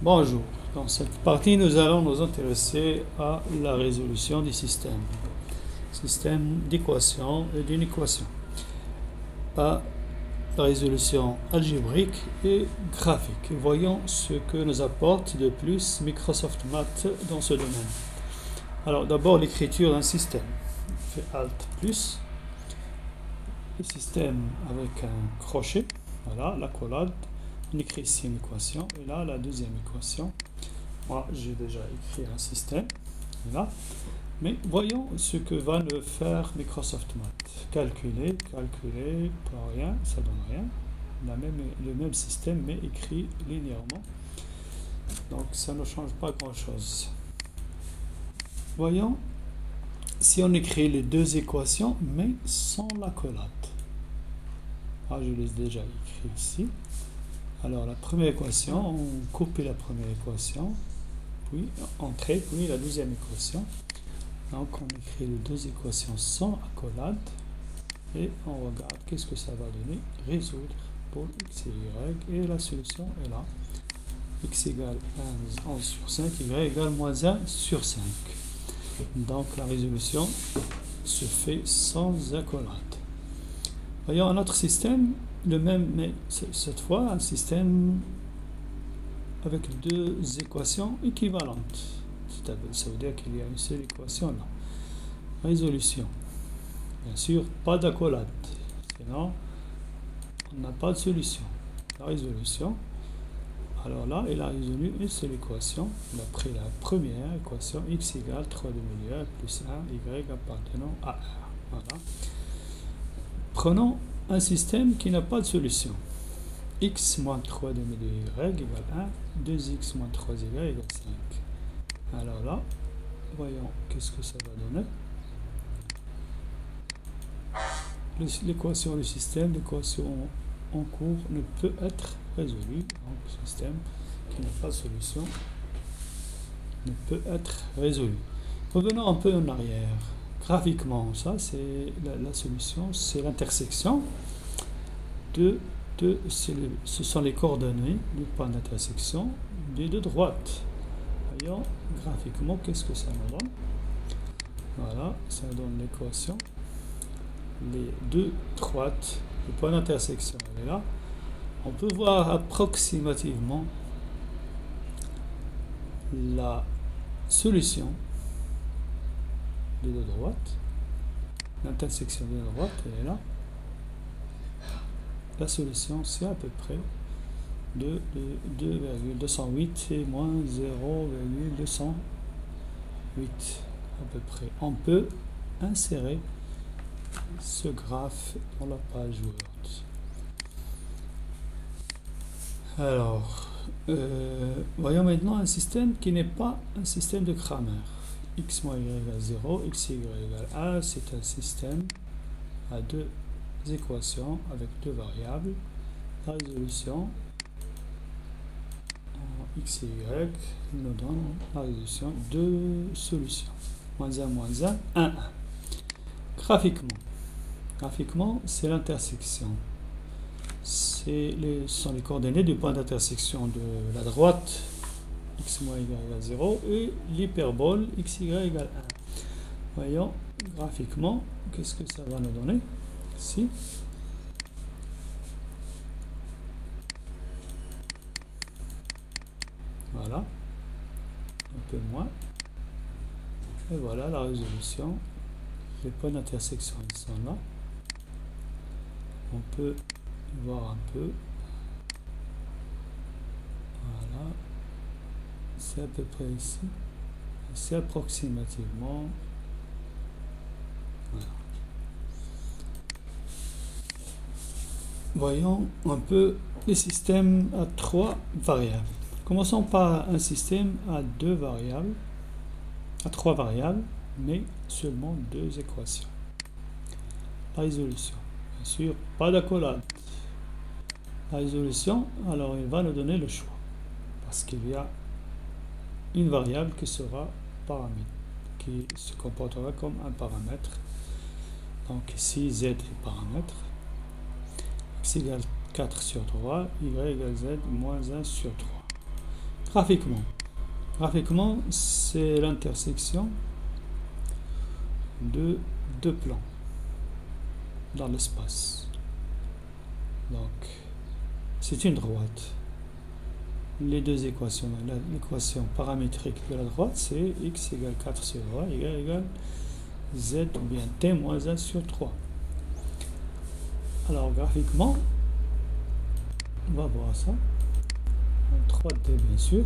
Bonjour, dans cette partie nous allons nous intéresser à la résolution du système d'équations et d'une équation, à la résolution algébrique et graphique. Voyons ce que nous apporte de plus Microsoft Math dans ce domaine. Alors d'abord l'écriture d'un système. On fait Alt plus, le système avec un crochet, voilà, l'accolade. On écrit ici une équation et là la deuxième équation. Moi j'ai déjà écrit un système là, mais voyons ce que va nous faire Microsoft Math. Calculer, pas rien, ça donne rien. On a le même système mais écrit linéairement, donc ça ne change pas grand chose. Voyons si on écrit les deux équations mais sans l'accolade. Je les ai déjà écrit ici. Alors la première équation, on copie la première équation, puis entrée, puis la deuxième équation. Donc on écrit les deux équations sans accolade et on regarde qu'est-ce que ça va donner. Résoudre pour x et y, et la solution est là. X égale 11 sur 5, y égale moins 1 sur 5. Donc la résolution se fait sans accolade. Voyons un autre système, le même, mais cette fois un système avec deux équations équivalentes. Ça veut dire qu'il y a une seule équation là. Résolution. Bien sûr, pas d'accolade, sinon on n'a pas de solution. La résolution. Alors là, il a résolu une seule équation. Il a pris la première équation, x égale 3 demi-heure plus 1, y appartenant à R. Voilà. Prenons un système qui n'a pas de solution. X moins 3 demi de y égale 1, 2x moins 3y égale 5. Alors là, voyons qu'est-ce que ça va donner. L'équation du système, l'équation en cours ne peut être résolue. Donc le système qui n'a pas de solution ne peut être résolu. Revenons un peu en arrière. Graphiquement, ça c'est la solution, c'est l'intersection ce sont les coordonnées du point d'intersection des deux droites. Voyons graphiquement qu'est-ce que ça nous donne. Voilà, ça donne l'équation. Les deux droites, le point d'intersection est là. On peut voir approximativement la solution des deux droites. L'intersection des deux droites, elle est là. La solution, c'est à peu près de 2,208 et moins 0,208 à peu près. On peut insérer ce graphe dans la page Word. Alors, voyons maintenant un système qui n'est pas un système de Cramer. X moins y égale 0, x y égale 1, c'est un système à deux équations avec deux variables. La résolution en x et y nous donne la résolution de solutions. Moins 1, moins 1, 1, 1. Graphiquement, c'est l'intersection. Ce sont les coordonnées du point d'intersection de la droite x moins y égale 0 et l'hyperbole x y égale 1. Voyons graphiquement qu'est-ce que ça va nous donner ici. Voilà, un peu moins. Et voilà la résolution. Les points d'intersection sont là. On peut voir un peu. Voilà. C'est à peu près ici. C'est approximativement. Voilà. Voyons un peu les systèmes à trois variables. Commençons par un système à deux variables, à trois variables, mais seulement deux équations. La résolution, bien sûr, pas d'accolade. La résolution, alors il va nous donner le choix, parce qu'il y a une variable qui sera paramètre, qui se comportera comme un paramètre. Donc ici z est paramètre. X égale 4 sur 3, y égale z moins 1 sur 3. Graphiquement. Graphiquement, c'est l'intersection de deux plans dans l'espace. Donc, c'est une droite. Les deux équations, l'équation paramétrique de la droite, c'est x égale 4 sur y égale z ou bien t moins 1 sur 3. Alors, graphiquement, on va voir ça en 3D bien sûr.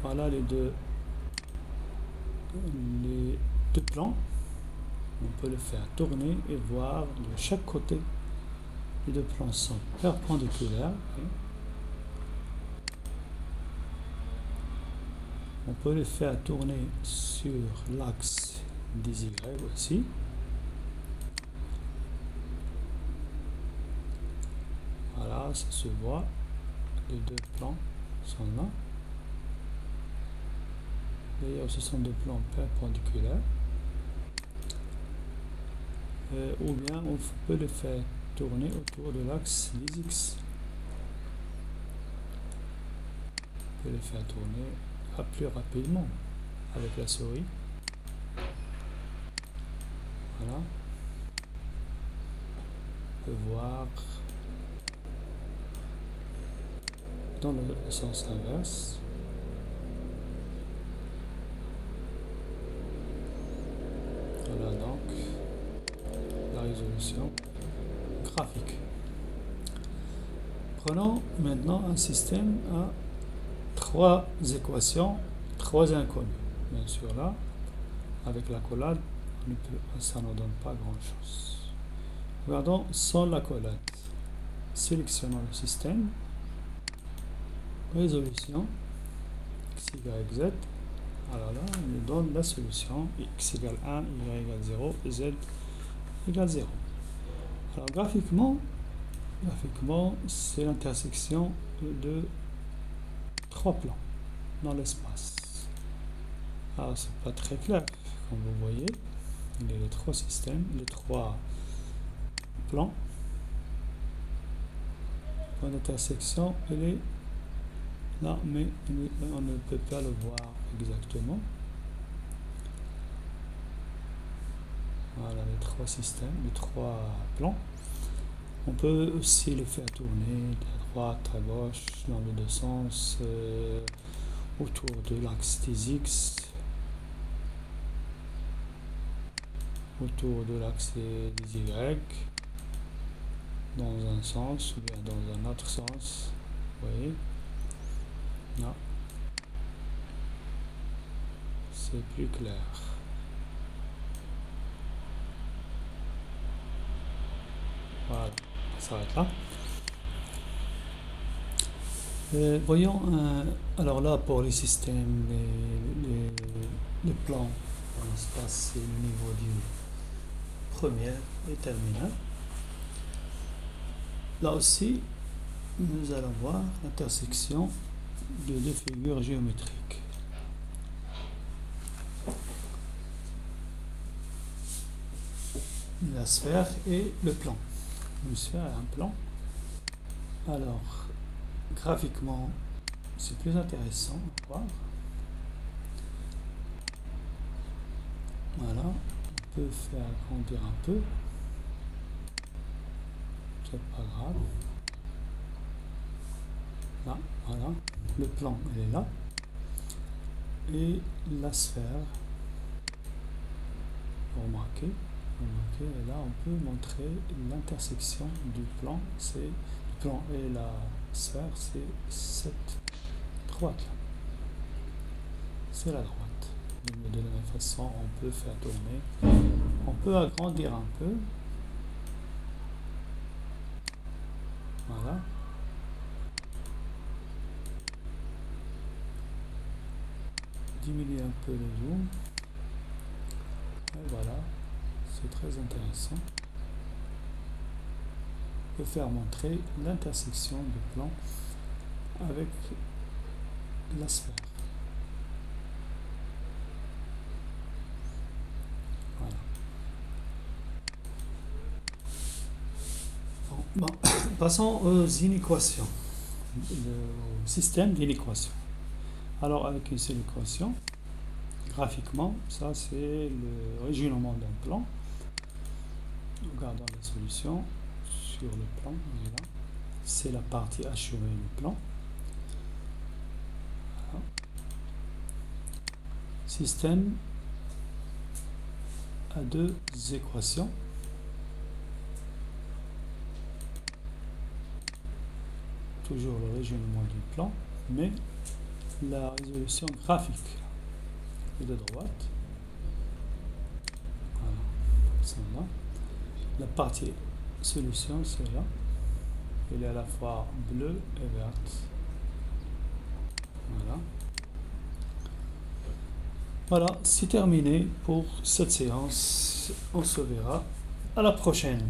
Voilà les deux plans. On peut le faire tourner et voir de chaque côté. Les deux plans sont perpendiculaires. On peut le faire tourner sur l'axe des Y aussi. Voilà, ça se voit. Les deux plans sont là. D'ailleurs, ce sont deux plans perpendiculaires. Ou bien on peut le faire tourner autour de l'axe des X. On peut le faire tourner plus rapidement avec la souris. Voilà. On peut voir dans le sens inverse. Voilà donc la résolution graphique. Prenons maintenant un système à trois équations, trois inconnues. Bien sûr là, avec l'accolade, ça ne donne pas grand chose. Regardons sans l'accolade. Sélectionnons le système. Résolution x, y, z. Alors là, on nous donne la solution x égale 1, y égale 0, z égale 0. Alors graphiquement c'est l'intersection de trois plans dans l'espace. Alors c'est pas très clair, comme vous voyez, il y a les trois systèmes, les trois plans. L'intersection, elle est là, mais on ne peut pas le voir exactement. Voilà les trois systèmes, les trois plans. On peut aussi le faire tourner à droite, à gauche, dans les deux sens, autour de l'axe des X, autour de l'axe des Y, dans un sens ou bien dans un autre sens. Vous voyez? Là, c'est plus clair. Voilà, ça s'arrête là. Voyons, alors là pour les systèmes, les plans dans l'espace, c'est le niveau du premier et terminal. Là aussi, nous allons voir l'intersection de deux figures géométriques. La sphère et le plan. Une sphère et un plan. Alors, graphiquement, c'est plus intéressant à voir. Voilà, on peut faire agrandir un peu. C'est pas grave. Là, voilà, le plan, elle est là. Et la sphère, remarquez, et là on peut montrer l'intersection du plan, c'est le plan et la sphère, c'est cette droite là, c'est la droite. De la même façon, on peut faire tourner, on peut agrandir un peu, voilà, diminuer un peu le zoom, et voilà. C'est très intéressant. On peut faire montrer l'intersection du plan avec la sphère. Voilà. Bon, Bon, passons aux inéquations, au système d'inéquations. Alors, avec une seule équation, graphiquement, ça c'est le régionnement d'un plan. Regardons la solution sur le plan. Voilà. C'est la partie achevée du plan. Voilà. Système à deux équations. Toujours le régionnement du plan, mais la résolution graphique est de droite. Voilà, celle-là. La partie solution, c'est là. Elle est à la fois bleue et verte. Voilà. Voilà, c'est terminé pour cette séance. On se verra à la prochaine.